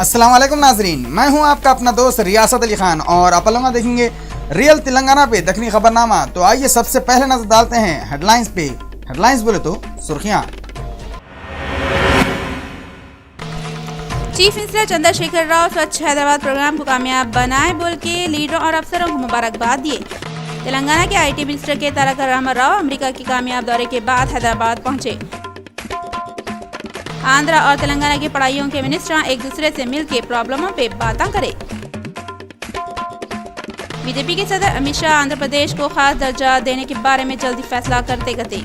अस्सलाम वालेकुम नाजरीन, मैं हूं आपका अपना दोस्त रियासत अली खान और आप लोग देखेंगे रियल तेलंगाना पे दखनी खबरनामा। तो आइए सबसे पहले नजर डालते हैं हेडलाइंस पे। हेडलाइंस बोले तो सुर्खियां। चीफ मिनिस्टर चंद्रशेखर राव स्वच्छ हैदराबाद प्रोग्राम को कामयाब बनाए बोल के लीडरों और अफसरों को मुबारकबाद दिए। तेलंगाना के आईटी मिनिस्टर के तारक रामाराव अमेरिका के कामयाब दौरे के बाद हैदराबाद पहुंचे। आंध्रा और तेलंगाना की पढ़ाइयों के मिनिस्टर एक दूसरे से मिलकर प्रॉब्लमों पे बातें करें। बीजेपी के सदर अमित शाह आंध्र प्रदेश को खास दर्जा देने के बारे में जल्दी फैसला करते गए।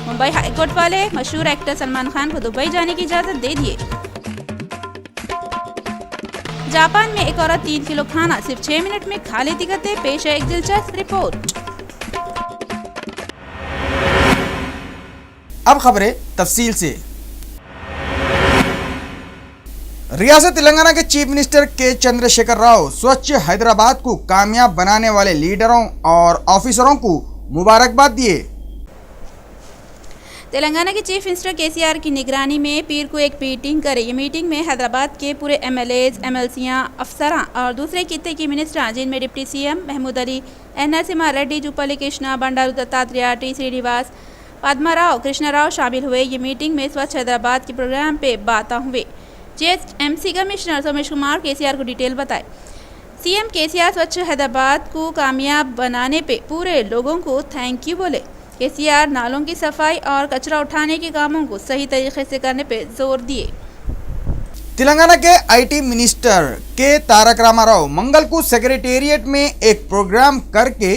मुंबई हाईकोर्ट वाले मशहूर एक्टर सलमान खान को दुबई जाने की इजाजत दे दिए। जापान में एक औरत 3 किलो खाना सिर्फ 6 मिनट में खा लेती करते। पेश है एक दिलचस्प रिपोर्ट। अब खबरें तफसील से। रियासत तेलंगाना के चीफ मिनिस्टर के चंद्रशेखर राव स्वच्छ हैदराबाद को कामयाब बनाने वाले लीडरों और ऑफिसरों को मुबारकबाद दिए। तेलंगाना के चीफ मिनिस्टर केसीआर की निगरानी में पीर को एक मीटिंग करे। ये मीटिंग में हैदराबाद के पूरे एमएलएज, एमएलसीयां, अफसरां और दूसरे खित्ते की मिनिस्टर जिनमें deputy CM Mahmood Ali, N Narasimha Reddy, Jupally Krishna, Bandaru Dattatreya, T Srinivas, Padmarao, Krishnarao शामिल हुए। ये मीटिंग में स्वच्छ हैदराबाद के प्रोग्राम पे बातें हुए। जीएचएमसी कमिश्नर सोमेश कुमार केसीआर को डिटेल बताए। सीएम केसीआर स्वच्छ हैदराबाद को कामयाब बनाने पे पूरे लोगों को थैंक यू बोले। केसीआर नालों की सफाई और कचरा उठाने के कामों को सही तरीके से करने पे जोर दिए। तेलंगाना के आईटी मिनिस्टर के तारक रामाराव मंगल को सेक्रेटेरिएट में एक प्रोग्राम करके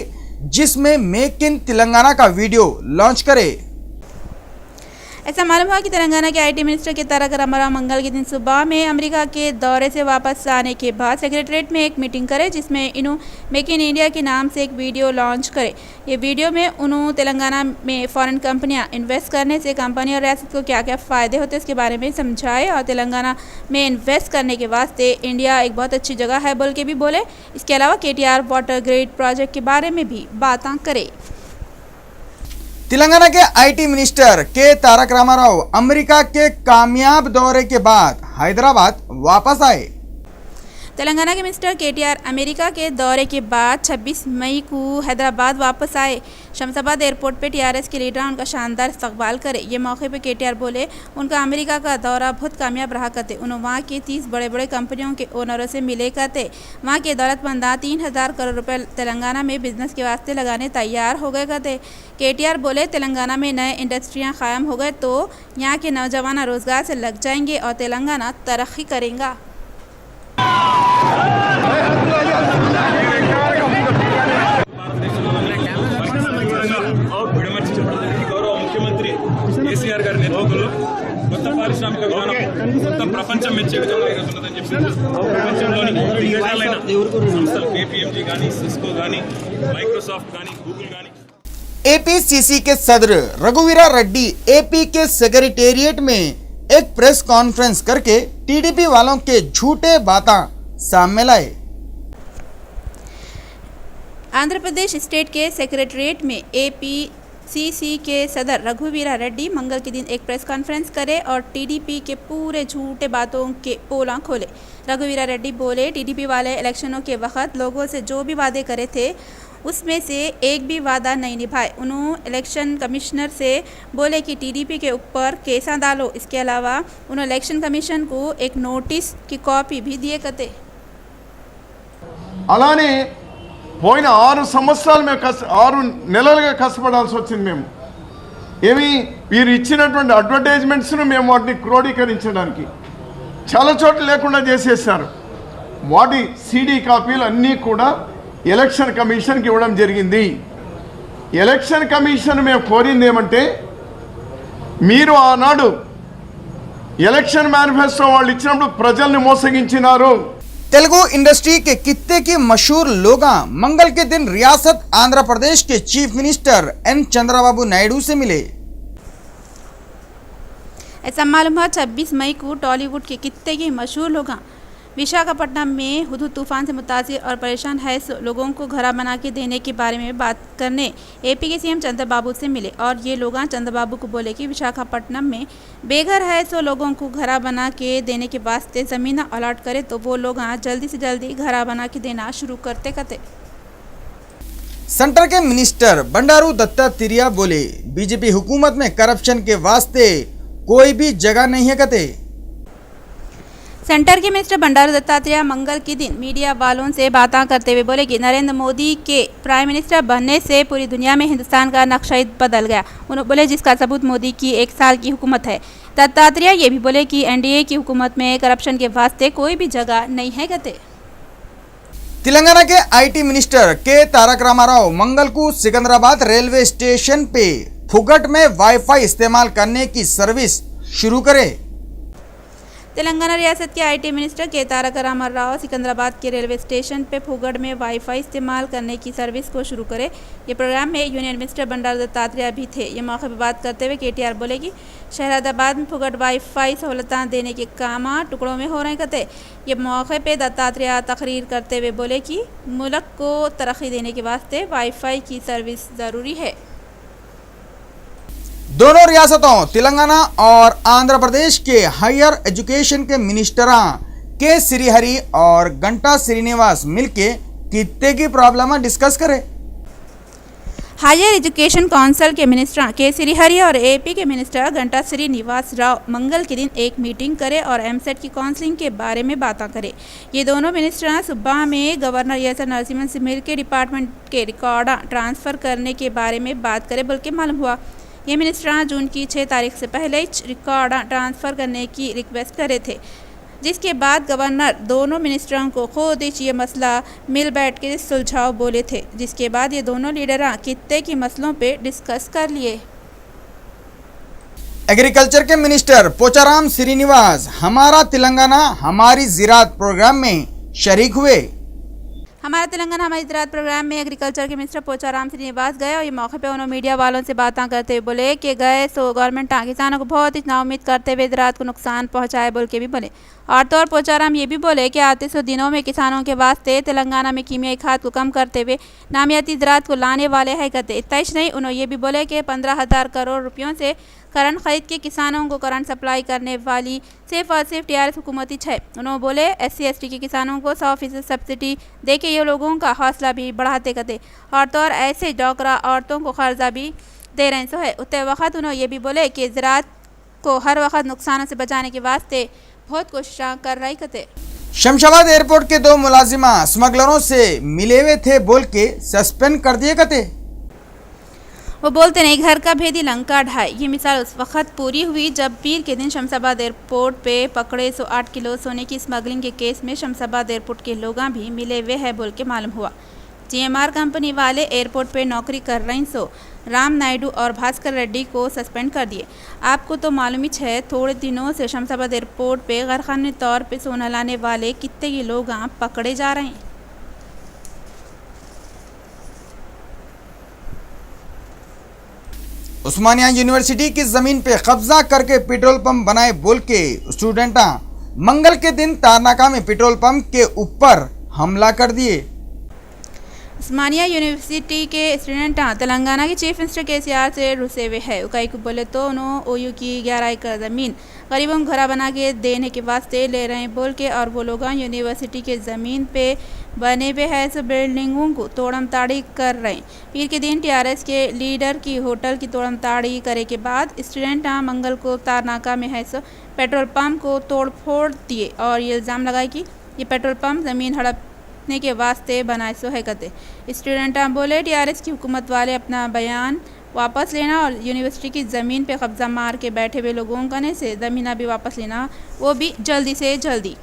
जिसमें मेक इन तेलंगाना का वीडियो लॉन्च करे। ऐसा मालूम हुआ कि तेलंगाना के आईटी मिनिस्टर के तारक रामाराव मंगल के दिन सुबह में अमेरिका के दौरे से वापस आने के बाद सेक्रेटरीट में एक मीटिंग करे जिसमें इन्होंने मेक इन इंडिया के नाम से एक वीडियो लॉन्च करे। ये वीडियो में उन्होंने तेलंगाना में फॉरेन कंपनियां इन्वेस्ट करने से कंपनी और रियासत को क्या क्या फ़ायदे होते हैं उसके बारे में समझाए और तेलंगाना में इन्वेस्ट करने के वास्ते इंडिया एक बहुत अच्छी जगह है बोल के भी बोले। इसके अलावा केटीआर वाटर ग्रिड प्रोजेक्ट के बारे में भी बातें करे। तेलंगाना के आईटी मिनिस्टर के तारक रामाराव अमेरिका के कामयाब दौरे के बाद हैदराबाद वापस आए। तेलंगाना के मिनिस्टर केटीआर अमेरिका के दौरे के बाद 26 मई को हैदराबाद वापस आए। शमशाबाद एयरपोर्ट पे टीआरएस के लीडर उनका शानदार इस्तकबाल करे। ये मौके पे केटीआर बोले उनका अमेरिका का दौरा बहुत कामयाब रहा करते। उन्होंने वहाँ के 30 बड़े बड़े कंपनियों के ओनरों से मिले करते। वहाँ के दौलतमंदा 3000 करोड़ रुपए तेलंगाना में बिजनेस के वास्ते लगाने तैयार हो गए करते। केटीआर बोले तेलंगाना में नए इंडस्ट्रियाँ कायम हो गए तो यहाँ के नौजवान रोजगार से लग जाएंगे और तेलंगाना तरक्की करेगा। గౌరవ ముఖ్యమంత్రి కేసీఆర్ గారి నేతృత్వంలో కొత్త పారిశ్రామిక విధానం మొత్తం ప్రపంచం మెచ్చే విధంగా ఉన్నదని చెప్పి ప్రపంచంలోని దిగ్గజాలైన సంస్థలు కేపీఎంజీ కానీ, సిస్కో కానీ, మైక్రోసాఫ్ట్ కానీ, గూగుల్ కానీ। एपीसीसी के सदर रघुवीरा रेड्डी एपी के सेक्रेटेरिएट में एक प्रेस कॉन्फ्रेंस करके टीडीपी वालों के झूठे बातें सामने लाए। आंध्र प्रदेश स्टेट के सेक्रेटरीट में एपीसीसी के सदर रघुवीरा रेड्डी मंगल के दिन एक प्रेस कॉन्फ्रेंस करे और टीडीपी के पूरे झूठे बातों के पोला खोले। रघुवीरा रेड्डी बोले टीडीपी वाले इलेक्शनों के वक्त लोगों से जो भी वादे करे थे उसमें से एक भी वादा नहीं निभाए। उन्होंने इलेक्शन कमिश्नर से बोले कि टीडीपी के ऊपर केसा डालो। इसके अलावा उन्होंने इलेक्शन कमीशन को एक नोटिस की कॉपी भी दिए करते। అలానే పోయిన 6 సంవత్సరాలు మేము 6 నెలలుగా కష్టపడాల్సి వచ్చింది। మేము ఏమి వీరు ఇచ్చినటువంటి అడ్వర్టైజ్మెంట్స్ను మేము వాటిని క్రోడీకరించడానికి చాలా చోట్ల లేకుండా చేసేసారు। వాటి సీడీ కాపీలు అన్నీ కూడా ఎలక్షన్ కమిషన్కి ఇవ్వడం జరిగింది। ఎలక్షన్ కమిషన్ మేము కోరింది ఏమంటే మీరు ఆనాడు ఎలక్షన్ మేనిఫెస్టో వాళ్ళు ఇచ్చినప్పుడు ప్రజల్ని మోసగించినారు। तेलुगु इंडस्ट्री के कित्ते के मशहूर लोग मंगल के दिन रियासत आंध्र प्रदेश के chief minister N Chandrababu Naidu से मिले। ऐसा मालूम हुआ 26 मई को टॉलीवुड के कित्ते के मशहूर लोग विशाखापट्टनम में हुदहुद तूफान से मुतासिर और परेशान है सो लोगों को घर बना के देने के बारे में बात करने एपी के सीएम चंद्रबाबू से मिले और ये लोग चंद्रबाबू को बोले कि विशाखापट्टनम में बेघर है सो लोगों को घर बना के देने के वास्ते ज़मीन अलॉट करे तो वो लोग जल्दी से जल्दी घर बना के देना शुरू करते करते। सेंटर के मिनिस्टर बंडारू दत्तात्रेय बोले बीजेपी हुकूमत में करप्शन के वास्ते कोई भी जगह नहीं है कहते। सेंटर के मिनिस्टर बंडारू दत्तात्रेय मंगल के दिन मीडिया वालों से बातें करते हुए बोले कि नरेंद्र मोदी के प्राइम मिनिस्टर बनने से पूरी दुनिया में हिंदुस्तान का नक्शा ही बदल गया। उन्होंने बोले जिसका सबूत मोदी की 1 साल की हुकूमत है। दत्तात्रेय ये भी बोले कि एनडीए की हुकूमत में करप्शन के वास्ते कोई भी जगह नहीं है कहते। तेलंगाना के आईटी मिनिस्टर के तारक रामाराव मंगल को सिकंदराबाद रेलवे स्टेशन पे फुगट में वाईफाई इस्तेमाल करने की सर्विस शुरू करे। तेलंगाना रियासत के आईटी मिनिस्टर के तारक रामाराव सिकंदराबाद के रेलवे स्टेशन पे फुगड़ में वाईफाई इस्तेमाल करने की सर्विस को शुरू करे। ये प्रोग्राम में यूनियन मिनिस्टर बंडारू दत्तात्रेय भी थे। ये मौके पर बात करते हुए केटीआर बोले कि शहजादाबाद में फुगड़ वाईफाई सहूलतें देने के काम टुकड़ों में हो रहे कहते। ये मौके पे दत्तात्रेय तकरीर करते हुए बोले कि मुल्क को तरक्की देने के वास्ते वाईफाई की सर्विस ज़रूरी है। दोनों रियासतों तेलंगाना और आंध्र प्रदेश के हायर एजुकेशन के मिनिस्टरां के श्रीहरि और घंटा श्रीनिवास मिलके कितने की प्रॉब्लम डिस्कस करे। हायर एजुकेशन काउंसिल के मिनिस्टर के श्रीहरि और एपी के मिनिस्टर घंटा श्रीनिवास राव मंगल के दिन एक मीटिंग करे और एमसेट की काउंसलिंग के बारे में बातें करे। ये दोनों मिनिस्टर सुबह में गवर्नर ESR नरसिम्हन से मिल के डिपार्टमेंट के रिकॉर्ड ट्रांसफ़र करने के बारे में बात करे बल्कि मालूम हुआ। ये मिनिस्टर जून की 6 तारीख से पहले रिकॉर्ड ट्रांसफ़र करने की रिक्वेस्ट करे थे, जिसके बाद गवर्नर दोनों मिनिस्टरों को खुद ये मसला मिल बैठ के सुलझाव बोले थे, जिसके बाद ये दोनों लीडर कित्ते की मसलों पे डिस्कस कर लिए। एग्रीकल्चर के मिनिस्टर पोचाराम श्रीनिवास हमारा तेलंगाना हमारी ज़राअत प्रोग्राम में शरीक हुए। हमारा तेलंगाना हमारी ज़राअत प्रोग्राम में एग्रीकल्चर के मिनिस्टर पोचाराम श्रीनिवास गए और ये मौके पे उन्होंने मीडिया वालों से बातें करते हुए बोले कि गए सो गवर्नमेंट किसानों को बहुत ही नाउम्मीद करते हुए ज़राअत को नुकसान पहुंचाए बोल के भी बोले। और तो और पोचाराम ये भी बोले कि आते 100 दिनों में किसानों के वास्ते तेलंगाना में कीमियाई खाद को कम करते हुए नामियाती ज़राअत को लाने वाले हैं कहते। इतना ही नहीं, उन्होंने ये भी बोले कि 15,000 करोड़ रुपयों से करंट खरीद के किसानों को करंट सप्लाई करने वाली सिर्फ और सिर्फ TRS हुकूमत ही है। उन्होंने बोले SC/ST के किसानों को 100% सब्सिडी दे के ये लोगों का हौसला भी बढ़ाते कहते। और तो और ऐसे डोकरा औरतों को कर्जा भी दे रहे सो है। उतने वक्त उन्होंने ये भी बोले कि ज़राअत को हर वक्त नुकसानों से बचाने के वास्ते बहुत कोशिशें कर रही कहते। शमशाबाद एयरपोर्ट के 2 मुलाजिमा स्मगलरों से मिले हुए थे बोल के सस्पेंड कर दिए कहते। वो बोलते नहीं घर का भेदी लंका ढाई। ये मिसाल उस वक्त पूरी हुई जब पीर के दिन शमशाबाद एयरपोर्ट पे पकड़े 108 किलो सोने की स्मगलिंग के केस में शमशाबाद एयरपोर्ट के लोग भी मिले हुए हैं बोल के मालूम हुआ। GMR कंपनी वाले एयरपोर्ट पे नौकरी कर रही सो राम नायडू और भास्कर रेड्डी को सस्पेंड कर दिए। आपको तो मालूम ही है थोड़े दिनों से शमशाबाद एयरपोर्ट पे गैरकानूनी तौर पे सोना लाने वाले कितने ही लोग पकड़े जा रहे हैं। उस्मानिया यूनिवर्सिटी की जमीन पे कब्जा करके पेट्रोल पंप बनाए बोल के स्टूडेंट मंगल के दिन तारनाका में पेट्रोल पंप के ऊपर हमला कर दिए। उस्मानिया यूनिवर्सिटी के स्टूडेंट तेलंगाना के चीफ मिनिस्टर KCR से रुसे हुए है। उकाई को बोले तो उन्होंने OU की 11 एकड़ ज़मीन गरीबों को घर बना के देने के वास्ते ले रहे हैं बोल के और वो लोग यूनिवर्सिटी के ज़मीन पे बने हुए है सो बिल्डिंगों को तोड़म ताड़ी कर रहे हैं। पीर के दिन TRS के लीडर की होटल की तोड़म ताड़ी करे के बाद स्टूडेंट मंगल को तारनाका में है सो पेट्रोल पंप को तोड़ फोड़ दिए और ये इल्ज़ाम लगाए कि ये पेट्रोल पंप ज़मीन हड़पने के वास्ते बनाए सो है कहते। स्टूडेंट बोले TRS की हुकूमत वाले अपना बयान वापस लेना और यूनिवर्सिटी की ज़मीन पे कब्जा मार के बैठे हुए लोगों का से ज़मीन भी वापस लेना, वो भी जल्दी से जल्दी।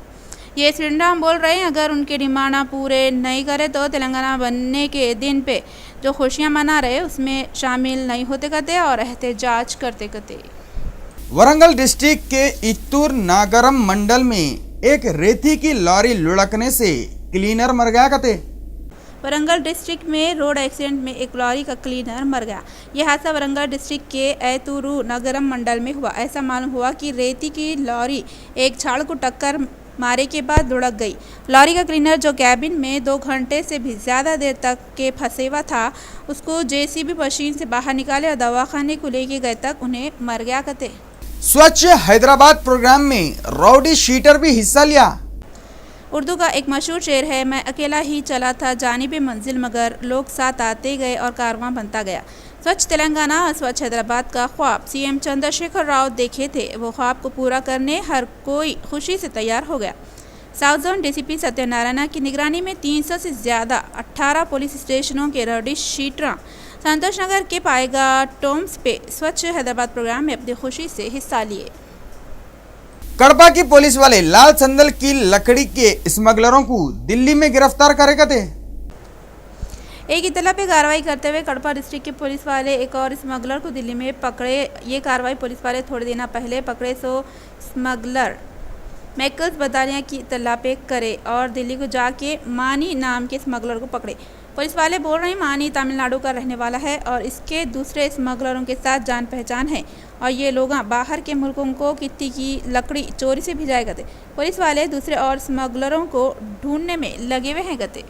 ये स्टूडेंट हम बोल रहे हैं अगर उनके डिमांड पूरे नहीं करे तो तेलंगाना बनने के दिन पे जो खुशियां मना रहे उसमें शामिल नहीं होते कहते और एहतजाज करते कहते। वरंगल डिस्ट्रिक्ट के इत्तूर नागरम मंडल में एक रेती की लॉरी लुढ़कने से क्लीनर मर गया कहते। वरंगल डिस्ट्रिक्ट में रोड एक्सीडेंट में एक लॉरी का क्लीनर मर गया। यह हादसा वरंगल डिस्ट्रिक्ट के ऐतूरू नगरम मंडल में हुआ। ऐसा मालूम हुआ कि रेती की लॉरी एक झाड़ को टक्कर मारे के बाद लुढ़क गई। लॉरी का क्लीनर जो कैबिन में 2 घंटे से भी ज़्यादा देर तक के फंसे हुआ था, उसको जेसीबी मशीन से बाहर निकाले और दवाखाने को लेके गए तक उन्हें मर गया कहते। स्वच्छ हैदराबाद प्रोग्राम में राउडी शीटर भी हिस्सा लिया। उर्दू का एक मशहूर शेर है, मैं अकेला ही चला था जानिबे मंजिल मगर लोग साथ आते गए और कारवां बनता गया। स्वच्छ तेलंगाना और स्वच्छ हैदराबाद का ख्वाब सीएम चंद्रशेखर राव देखे थे, वो ख्वाब को पूरा करने हर कोई खुशी से तैयार हो गया। साउथ जोन डीसीपी सत्यनारायण की निगरानी में 300 से ज़्यादा 18 पुलिस स्टेशनों के राउडी शीटर संतोष नगर के पाएगा टोम्स पे स्वच्छ हैदराबाद प्रोग्राम में अपनी खुशी से हिस्सा लिए। कड़पा की पुलिस वाले लाल संदल की लकड़ी के स्मगलरों को दिल्ली में गिरफ्तार करेगा थे। एक इतला पे कार्रवाई करते हुए कड़पा डिस्ट्रिक्ट के पुलिस वाले एक और स्मगलर को दिल्ली में पकड़े। ये कार्रवाई पुलिस वाले थोड़े दिन पहले पकड़े स्मगलर मैकल्स बटालियन की इतला पे करे और दिल्ली को जाके मानी नाम के स्मगलर को पकड़े। पुलिस वाले बोल रहे हैं मानी तमिलनाडु का रहने वाला है और इसके दूसरे स्मगलरों के साथ जान पहचान है और ये लोग बाहर के मुल्कों को कित्ती की लकड़ी चोरी से भिजाए गए। पुलिस वाले दूसरे और स्मगलरों को ढूंढने में लगे हुए हैं गते।